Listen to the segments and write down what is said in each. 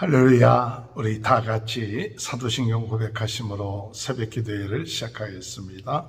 할렐루야. 우리 다 같이 사도신경 고백하심으로 새벽 기도회를 시작하겠습니다.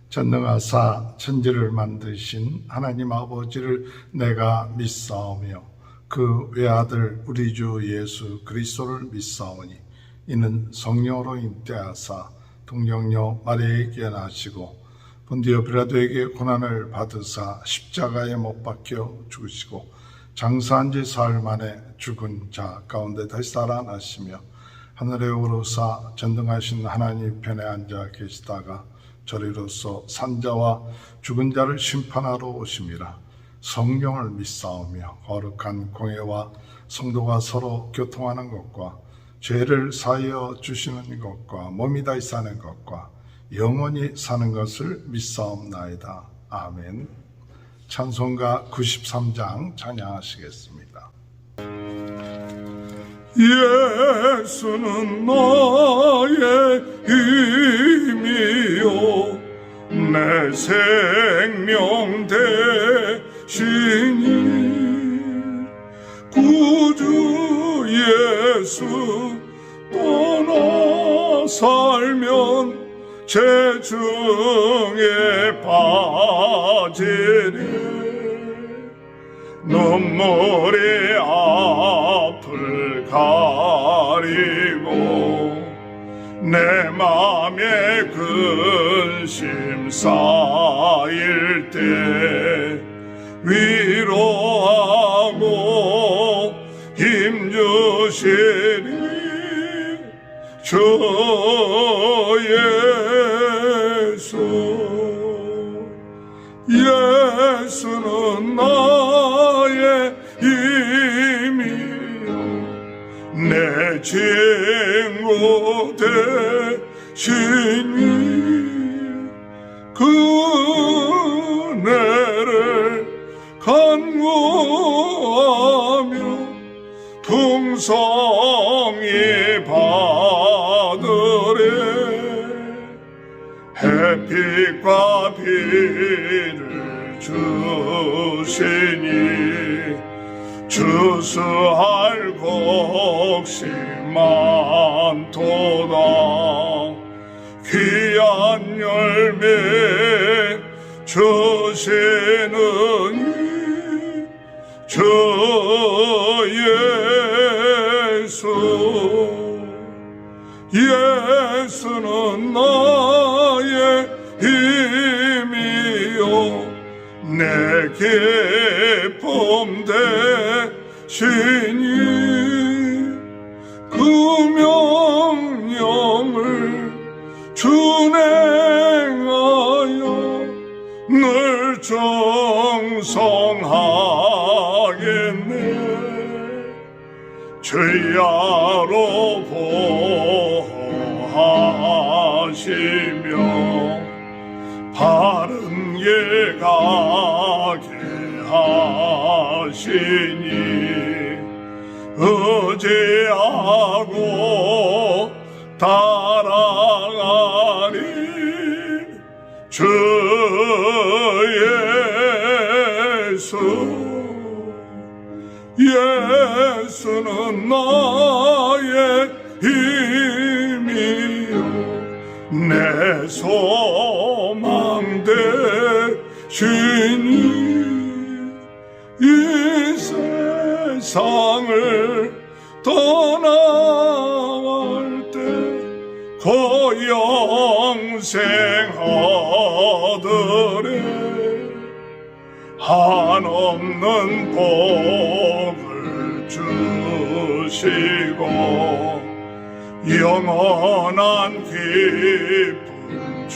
전능하사 천지를 만드신 하나님 아버지를 내가 믿사오며 그 외아들 우리 주 예수 그리스도를 믿사오니 이는 성령으로 잉태하사 동정녀 마리아에게 깨어나시고 본디오 빌라도에게 고난을 받으사 십자가에 못 박혀 죽으시고 장사한 지 사흘 만에 죽은 자 가운데 다시 살아나시며 하늘에 오르사 전능하신 하나님 편에 앉아 계시다가 저리로서 산자와 죽은 자를 심판하러 오심이라. 성령을 믿사오며 거룩한 공회와 성도가 서로 교통하는 것과 죄를 사하여 주시는 것과 몸이 다시 사는 것과 영원히 사는 것을 믿사옵나이다. 아멘. 찬송가 93장 찬양하시겠습니다. 예수는 나의 힘이요 내 생명 되시니 구주 예수 떠나 살면 죄중에 빠지리. 눈물이 앞을 가리고 내 맘에 근심 쌓일 때 위로하고 힘주시니 주 예수는 나의 힘이요 내 친구 되시니 그 은혜를 간구하며 풍성히 받으래. 햇빛과 비를 주시니 주수할 곳이 많도다. 귀한 열매 주시느니 주 예수는 나의 힘이요 내 기쁨 되시니 그 명령을 준행하여 늘 정성하겠네. 죄야로 보호하시며 바른 길 가게 하시니 의지하고 따라가리. 주 예수는 나의 힘이요 내 소망 되시니 이 세상을 떠나갈 때 영생 얻으래. 한없는 복을 주시고 영원한 기쁨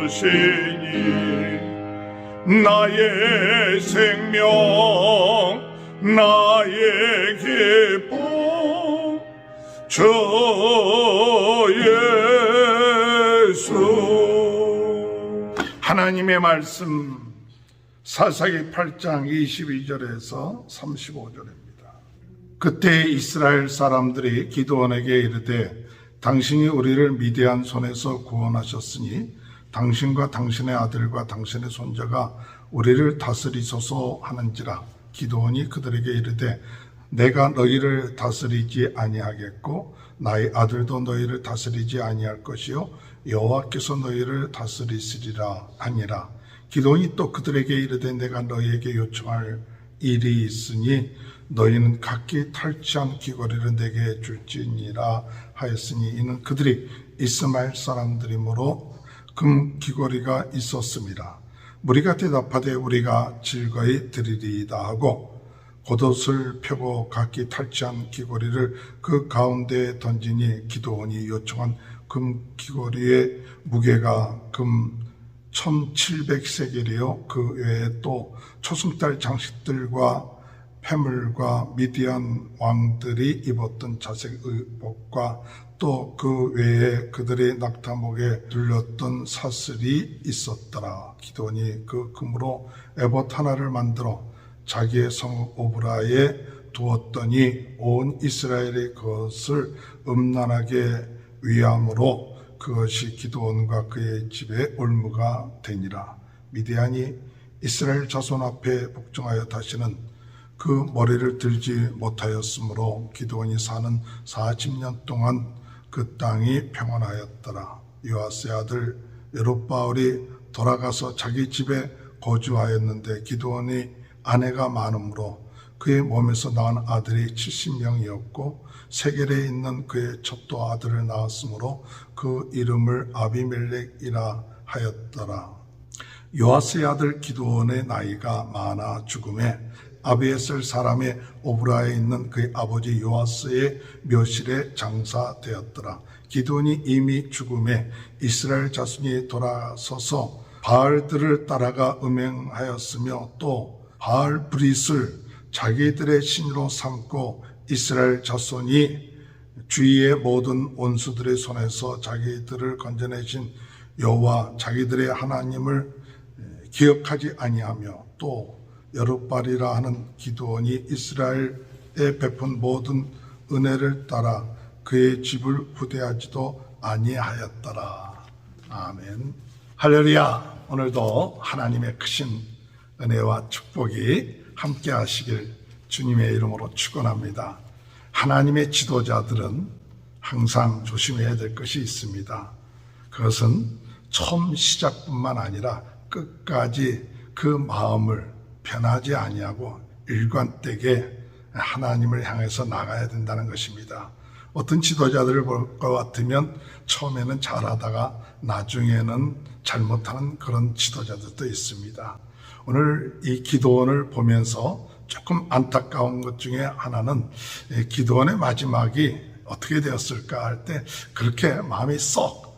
주시니 나의 생명 나의 기쁨 주 예수. 하나님의 말씀 사사기 8장 22절에서 35절입니다. 그때 이스라엘 사람들이 기드온에게 이르되 당신이 우리를 미디안 손에서 구원하셨으니 당신과 당신의 아들과 당신의 손자가 우리를 다스리소서 하는지라. 기드온이 그들에게 이르되 내가 너희를 다스리지 아니하겠고 나의 아들도 너희를 다스리지 아니할 것이요 여호와께서 너희를 다스리시리라 하니라. 기도원이 또 그들에게 이르되 내가 너희에게 요청할 일이 있으니 너희는 각기 탈취한 귀걸이를 내게 줄지니라 하였으니 이는 그들이 이스마엘 사람들이므로 금 귀걸이가 있었음이라. 무리가 대답하되 우리가 즐거이 드리리이다 하고 겉옷을 펴고 각기 탈취한 귀걸이를 그 가운데에 던지니 기도원이 요청한 금 귀걸이의 무게가 금 1700세겔이요 그 외에 또 초승달 장식들과 패물과 미디안 왕들이 입었던 자색 의복과 또 그 외에 그들의 낙타목에 둘렸던 사슬이 있었더라. 기도원이 그 금으로 에봇 하나를 만들어 자기의 성 오브라에 두었더니 온 이스라엘의 그것을 음란하게 위함으로 그것이 기도원과 그의 집에 올무가 되니라. 미디안이 이스라엘 자손 앞에 복종하여 다시는 그 머리를 들지 못하였으므로 기도원이 사는 40년 동안 그 땅이 평안하였더라. 요아스의 아들 여룹바알이 돌아가서 자기 집에 거주하였는데 기도원이 아내가 많으므로 그의 몸에서 낳은 아들이 70명이었고 세겔에 있는 그의 첩도 아들을 낳았으므로 그 이름을 아비멜렉이라 하였더라. 요아스의 아들 기드온의 나이가 많아 죽음에 아비에셀 사람의 오브라에 있는 그의 아버지 요아스의 묘실에 장사되었더라. 기드온이 이미 죽음에 이스라엘 자손이 돌아서서 바알들을 따라가 음행하였으며 또 바알 브릿을 자기들의 신으로 삼고 이스라엘 자손이 주위의 모든 원수들의 손에서 자기들을 건져내신 여호와 자기들의 하나님을 기억하지 아니하며 또 여룹발이라 하는 기드온이 이스라엘에 베푼 모든 은혜를 따라 그의 집을 후대하지도 아니하였더라. 아멘. 할렐루야. 오늘도 하나님의 크신 은혜와 축복이 함께 하시길 주님의 이름으로 축원합니다. 하나님의 지도자들은 항상 조심해야 될 것이 있습니다. 그것은 처음 시작뿐만 아니라 끝까지 그 마음을 변하지 아니하고 일관되게 하나님을 향해서 나가야 된다는 것입니다. 어떤 지도자들을 볼 것 같으면 처음에는 잘하다가 나중에는 잘못하는 그런 지도자들도 있습니다. 오늘 이 기드온을 보면서 조금 안타까운 것 중에 하나는 기드온의 마지막이 어떻게 되었을까 할 때 그렇게 마음이 썩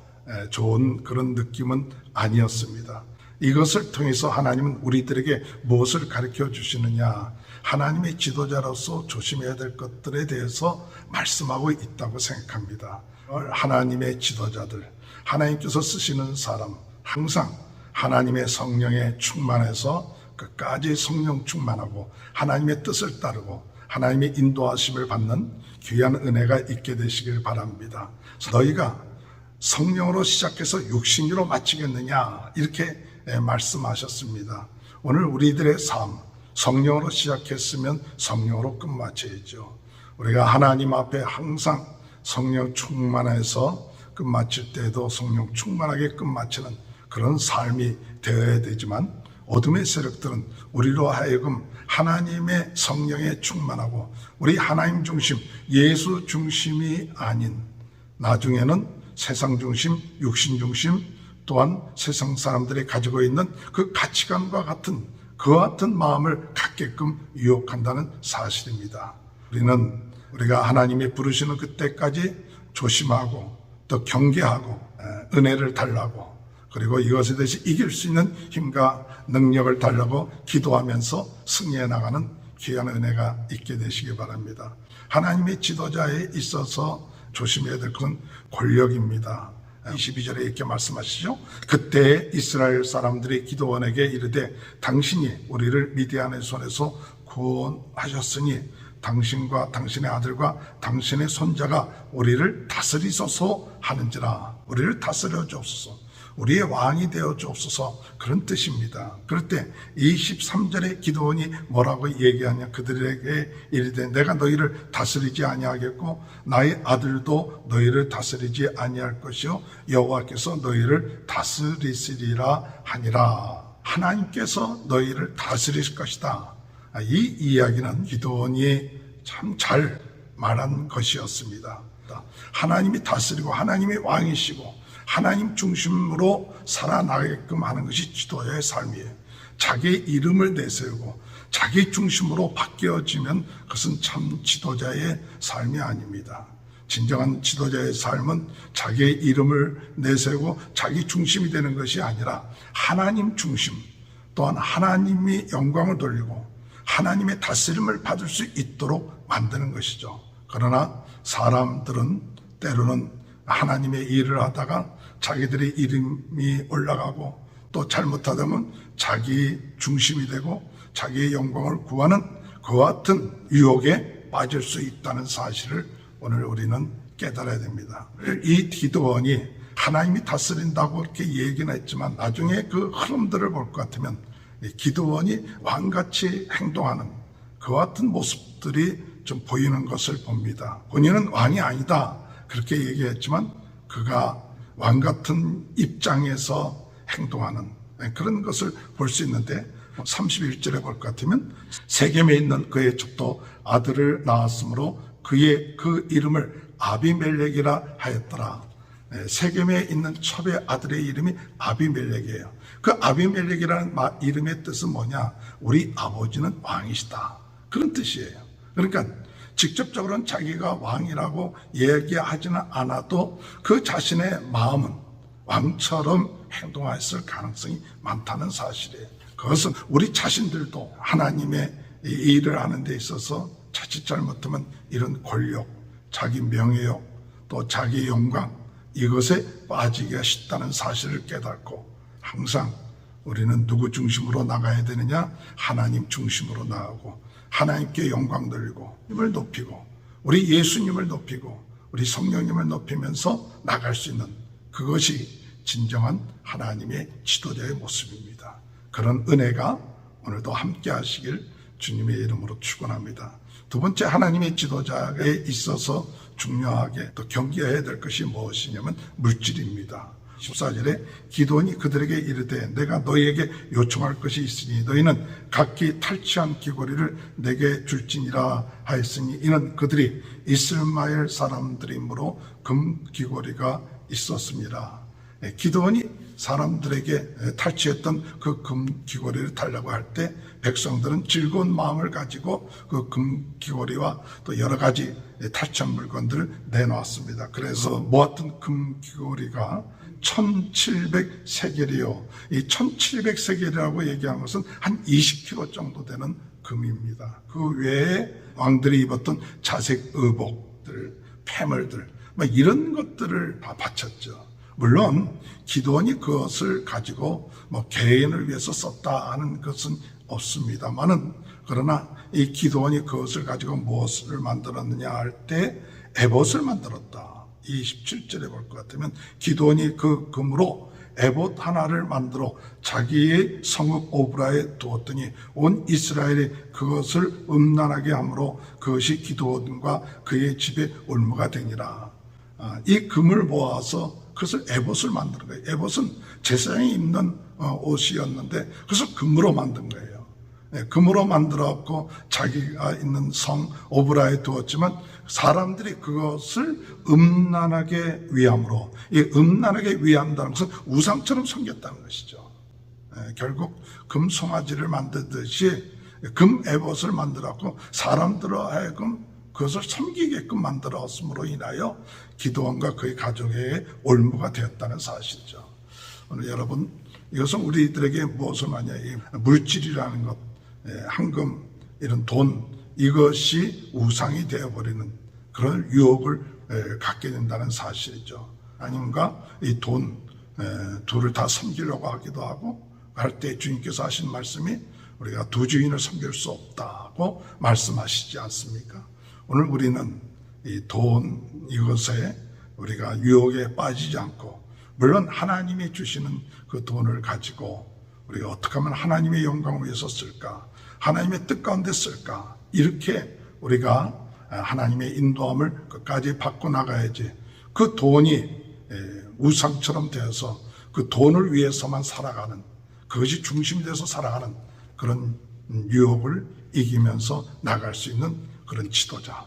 좋은 그런 느낌은 아니었습니다. 이것을 통해서 하나님은 우리들에게 무엇을 가르쳐 주시느냐, 하나님의 지도자로서 조심해야 될 것들에 대해서 말씀하고 있다고 생각합니다. 하나님의 지도자들, 하나님께서 쓰시는 사람, 항상 하나님의 성령에 충만해서 끝까지 성령 충만하고 하나님의 뜻을 따르고 하나님의 인도하심을 받는 귀한 은혜가 있게 되시길 바랍니다. 너희가 성령으로 시작해서 육신으로 마치겠느냐 이렇게 말씀하셨습니다. 오늘 우리들의 삶, 성령으로 시작했으면 성령으로 끝마쳐야죠. 우리가 하나님 앞에 항상 성령 충만해서 끝마칠 때도 성령 충만하게 끝마치는 그런 삶이 되어야 되지만 어둠의 세력들은 우리로 하여금 하나님의 성령에 충만하고 우리 하나님 중심, 예수 중심이 아닌 나중에는 세상 중심, 육신 중심 또한 세상 사람들이 가지고 있는 그 가치관과 같은 그와 같은 마음을 갖게끔 유혹한다는 사실입니다. 우리가 하나님이 부르시는 그때까지 조심하고 또 경계하고 은혜를 달라고 그리고 이것에 대해서 이길 수 있는 힘과 능력을 달라고 기도하면서 승리해 나가는 귀한 은혜가 있게 되시기 바랍니다. 하나님의 지도자에 있어서 조심해야 될 건 권력입니다. 22절에 이렇게 말씀하시죠. 그때 이스라엘 사람들이 기드온에게 이르되 당신이 우리를 미디안의 손에서 구원하셨으니 당신과 당신의 아들과 당신의 손자가 우리를 다스리소서 하는지라. 우리를 다스려 주옵소서. 우리의 왕이 되어 주옵소서, 그런 뜻입니다. 그럴 때 23절에 기드온이 뭐라고 얘기하냐, 그들에게 이르되 내가 너희를 다스리지 아니하겠고 나의 아들도 너희를 다스리지 아니할 것이요 여호와께서 너희를 다스리시리라 하니라. 하나님께서 너희를 다스릴 것이다. 이 이야기는 기드온이 참 잘 말한 것이었습니다. 하나님이 다스리고 하나님이 왕이시고 하나님 중심으로 살아나게끔 하는 것이 지도자의 삶이에요. 자기의 이름을 내세우고 자기 중심으로 바뀌어지면 그것은 참 지도자의 삶이 아닙니다. 진정한 지도자의 삶은 자기의 이름을 내세우고 자기 중심이 되는 것이 아니라 하나님 중심, 또한 하나님이 영광을 돌리고 하나님의 다스림을 받을 수 있도록 만드는 것이죠. 그러나 사람들은 때로는 하나님의 일을 하다가 자기들의 이름이 올라가고 또 잘못하다면 자기 중심이 되고 자기의 영광을 구하는 그와 같은 유혹에 빠질 수 있다는 사실을 오늘 우리는 깨달아야 됩니다. 이 기드온이 하나님이 다스린다고 이렇게 얘기는 했지만 나중에 그 흐름들을 볼 것 같으면 기드온이 왕같이 행동하는 그와 같은 모습들이 좀 보이는 것을 봅니다. 본인은 왕이 아니다 그렇게 얘기했지만 그가 왕 같은 입장에서 행동하는 그런 것을 볼 수 있는데 31절에 볼 것 같으면 세겜에 있는 그의 첩도 아들을 낳았으므로 그의 그 이름을 아비멜렉이라 하였더라. 세겜에 있는 첩의 아들의 이름이 아비멜렉이에요. 그 아비멜렉이라는 이름의 뜻은 뭐냐? 우리 아버지는 왕이시다, 그런 뜻이에요. 그러니까 직접적으로는 자기가 왕이라고 얘기하지는 않아도 그 자신의 마음은 왕처럼 행동했을 가능성이 많다는 사실이에요. 그것은 우리 자신들도 하나님의 일을 하는 데 있어서 자칫 잘못하면 이런 권력, 자기 명예욕, 또 자기 영광, 이것에 빠지기가 쉽다는 사실을 깨닫고 항상 우리는 누구 중심으로 나가야 되느냐? 하나님 중심으로 나가고 하나님께 영광 돌리고 힘을 높이고 우리 예수님을 높이고 우리 성령님을 높이면서 나갈 수 있는 그것이 진정한 하나님의 지도자의 모습입니다. 그런 은혜가 오늘도 함께 하시길 주님의 이름으로 축원합니다. 두 번째, 하나님의 지도자에 있어서 중요하게 또 경계해야 될 것이 무엇이냐면 물질입니다. 14절에 기드온이 그들에게 이르되 내가 너희에게 요청할 것이 있으니 너희는 각기 탈취한 귀고리를 내게 줄지니라 하였으니 이는 그들이 이스마엘 사람들이므로 금 귀고리가 있었습니다. 기드온이 사람들에게 탈취했던 그 금 귀고리를 달라고 할 때 백성들은 즐거운 마음을 가지고 그 금 귀고리와 또 여러 가지 탈취한 물건들을 내놓았습니다. 그래서 모았던 금 귀고리가 1700세겔이요. 이 1700세겔이라고 얘기한 것은 한 20kg 정도 되는 금입니다. 그 외에 왕들이 입었던 자색 의복들, 패물들, 이런 것들을 다 바쳤죠. 물론 기드온이 그것을 가지고 개인을 위해서 썼다 하는 것은 없습니다만은, 그러나 이 기드온이 그것을 가지고 무엇을 만들었느냐 할 때 에봇을 만들었다. 27절에 볼 것 같으면 기드온이 그 금으로 에봇 하나를 만들어 자기의 성읍 오브라에 두었더니 온 이스라엘이 그것을 음란하게 함으로 그것이 기드온과 그의 집에 올무가 되니라. 이 금을 모아서 그것을 에봇을 만드는 거예요. 에봇은 제사장이 입는 옷이었는데 그것을 금으로 만든 거예요. 금으로 만들었고 자기가 있는 성 오브라에 두었지만 사람들이 그것을 음란하게 위함으로, 이 음란하게 위한다는 것은 우상처럼 섬겼다는 것이죠. 결국 금 송아지를 만들듯이 금 에봇을 만들었고 사람들로 하여금 그것을 섬기게끔 만들었음으로 인하여 기드온과 그의 가족의 올무가 되었다는 사실이죠. 오늘 여러분, 이것은 우리들에게 무엇을 말하냐, 이 물질이라는 것, 황금, 이런 돈, 이것이 우상이 되어버리는 그런 유혹을 갖게 된다는 사실이죠. 아닌가 이 둘을 다 섬기려고 하기도 하고 할 때 주님께서 하신 말씀이 우리가 두 주인을 섬길 수 없다고 말씀하시지 않습니까? 오늘 우리는 이 돈, 이것에 우리가 유혹에 빠지지 않고 물론 하나님이 주시는 그 돈을 가지고 우리가 어떻게 하면 하나님의 영광을 위해서 쓸까, 하나님의 뜻 가운데 쓸까, 이렇게 우리가 하나님의 인도함을 끝까지 받고 나가야지, 그 돈이 우상처럼 되어서 그 돈을 위해서만 살아가는, 그것이 중심이 돼서 살아가는 그런 유혹을 이기면서 나갈 수 있는 그런 지도자.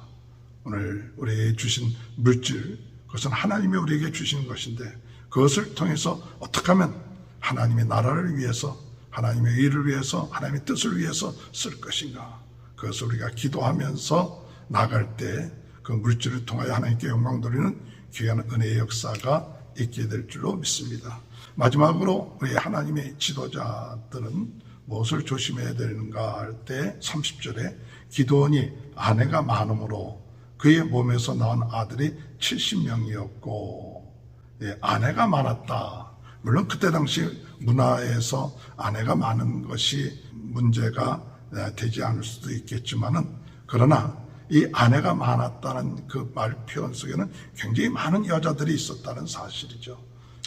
오늘 우리에게 주신 물질, 그것은 하나님이 우리에게 주신 것인데, 그것을 통해서 어떻게 하면 하나님의 나라를 위해서, 하나님의 의를 위해서, 하나님의 뜻을 위해서 쓸 것인가, 그것을 우리가 기도하면서 나갈 때 그 물질을 통하여 하나님께 영광 돌리는 귀한 은혜의 역사가 있게 될 줄로 믿습니다. 마지막으로 우리 하나님의 지도자들은 무엇을 조심해야 되는가 할 때 30절에 기드온이 아내가 많음으로 그의 몸에서 낳은 아들이 70명이었고, 아내가 많았다. 물론 그때 당시 문화에서 아내가 많은 것이 문제가 되지 않을 수도 있겠지만은, 그러나 이 아내가 많았다는 그 말 표현 속에는 굉장히 많은 여자들이 있었다는 사실이죠.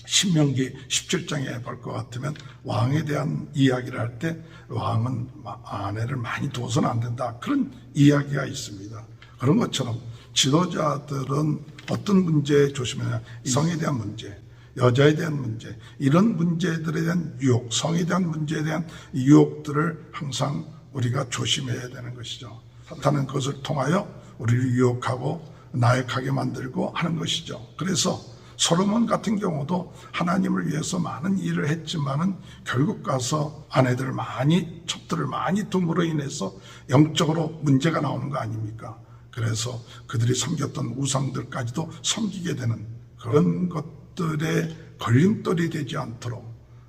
신명기 17장에 볼 것 같으면 왕에 대한 이야기를 할 때 왕은 아내를 많이 둬서는 안 된다, 그런 이야기가 있습니다. 그런 것처럼 지도자들은 어떤 문제에 조심해야, 성에 대한 문제, 여자에 대한 문제, 이런 문제들에 대한 유혹, 성에 대한 문제에 대한 유혹들을 항상 우리가 조심해야 되는 것이죠. 사탄은 그것을 통하여 우리를 유혹하고 나약하게 만들고 하는 것이죠. 그래서 솔로몬 같은 경우도 하나님을 위해서 많은 일을 했지만은 결국 가서 아내들을 많이, 첩들을 많이 둠으로 인해서 영적으로 문제가 나오는 거 아닙니까? 그래서 그들이 섬겼던 우상들까지도 섬기게 되는 그런 것들에 걸림돌이 되지 않도록,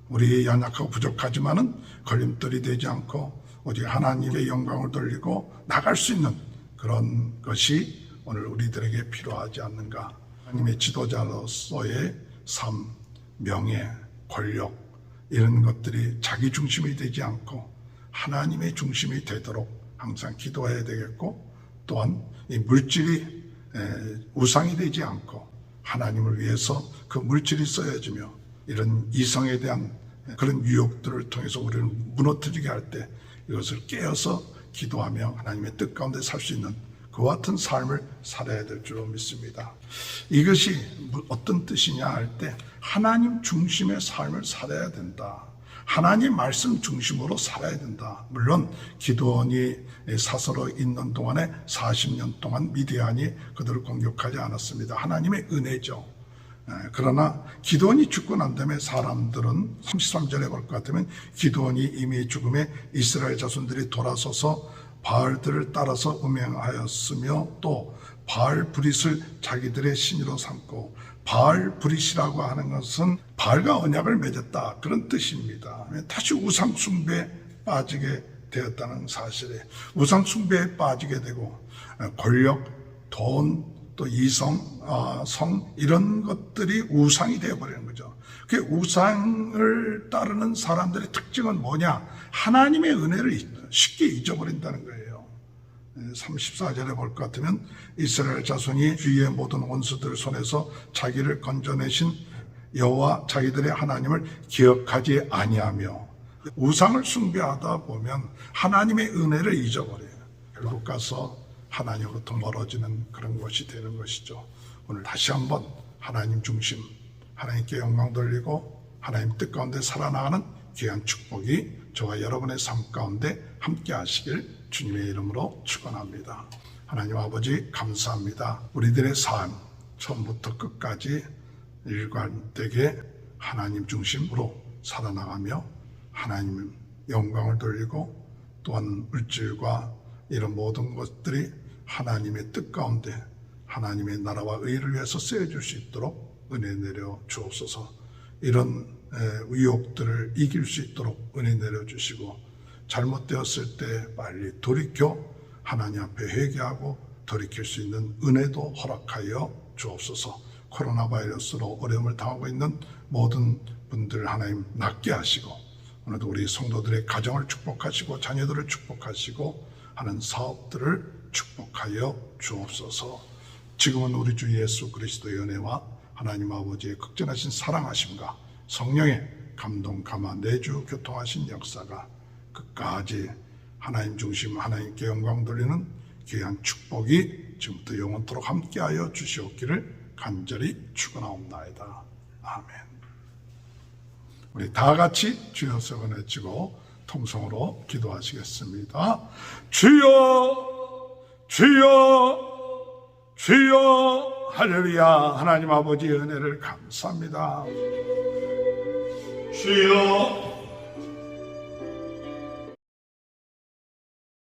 우리 연약하고 부족하지만은 걸림돌이 되지 않고 오직 하나님의 영광을 돌리고 나갈 수 있는 그런 것이 오늘 우리들에게 필요하지 않는가. 하나님의 지도자로서의 삶, 명예, 권력, 이런 것들이 자기 중심이 되지 않고 하나님의 중심이 되도록 항상 기도해야 되겠고, 또한 이 물질이 우상이 되지 않고 하나님을 위해서 그 물질이 써야지며, 이런 이성에 대한 그런 유혹들을 통해서 우리를 무너뜨리게 할 때 이것을 깨어서 기도하며 하나님의 뜻 가운데 살 수 있는 그와 같은 삶을 살아야 될 줄로 믿습니다. 이것이 어떤 뜻이냐 할 때, 하나님 중심의 삶을 살아야 된다. 하나님 말씀 중심으로 살아야 된다. 물론 기드온이 사서로 있는 동안에 40년 동안 미디안이 그들을 공격하지 않았습니다. 하나님의 은혜죠. 그러나 기드온이 죽고 난 다음에 사람들은 33절에 볼 것 같으면 기드온이 이미 죽음에 이스라엘 자손들이 돌아서서 바알들을 따라서 음행하였으며, 또 바알 브릿을 자기들의 신으로 삼고, 바알 브릿이라고 하는 것은 바알과 언약을 맺었다, 그런 뜻입니다. 다시 우상 숭배에 빠지게 되었다는 사실에, 우상 숭배에 빠지게 되고 권력, 돈, 또 이성, 성, 이런 것들이 우상이 되어버리는 거죠. 그 우상을 따르는 사람들의 특징은 뭐냐? 하나님의 은혜를 쉽게 잊어버린다는 거예요. 34절에 볼 것 같으면 이스라엘 자손이 주위의 모든 원수들 손에서 자기를 건져내신 여호와 자기들의 하나님을 기억하지 아니하며, 우상을 숭배하다 보면 하나님의 은혜를 잊어버려요. 결국 가서 하나님으로부터 멀어지는 그런 것이 되는 것이죠. 오늘 다시 한번 하나님 중심, 하나님께 영광 돌리고 하나님 뜻 가운데 살아나가는 귀한 축복이 저와 여러분의 삶 가운데 함께 하시길 주님의 이름으로 축원합니다. 하나님 아버지 감사합니다. 우리들의 삶 처음부터 끝까지 일관되게 하나님 중심으로 살아나가며 하나님 영광을 돌리고, 또한 물질과 이런 모든 것들이 하나님의 뜻 가운데 하나님의 나라와 의를 위해서 쓰여질 수 있도록 은혜 내려 주옵소서. 이런 유혹들을 이길 수 있도록 은혜 내려 주시고, 잘못되었을 때 빨리 돌이켜 하나님 앞에 회개하고 돌이킬 수 있는 은혜도 허락하여 주옵소서. 코로나 바이러스로 어려움을 당하고 있는 모든 분들 하나님 낫게 하시고, 오늘도 우리 성도들의 가정을 축복하시고 자녀들을 축복하시고 하는 사업들을 축복하여 주옵소서. 지금은 우리 주 예수 그리스도의 은혜와 하나님 아버지의 극진하신 사랑하심과 성령의 감동, 감화, 내주 교통하신 역사가 끝까지 하나님 중심, 하나님께 영광 돌리는 귀한 축복이 지금부터 영원토록 함께하여 주시옵기를 간절히 축원하옵나이다. 아멘. 우리 다 같이 주여 성을 외치고 통성으로 기도하시겠습니다. 주여, 주여, 주여. 할렐루야. 하나님 아버지의 은혜를 감사합니다. 주여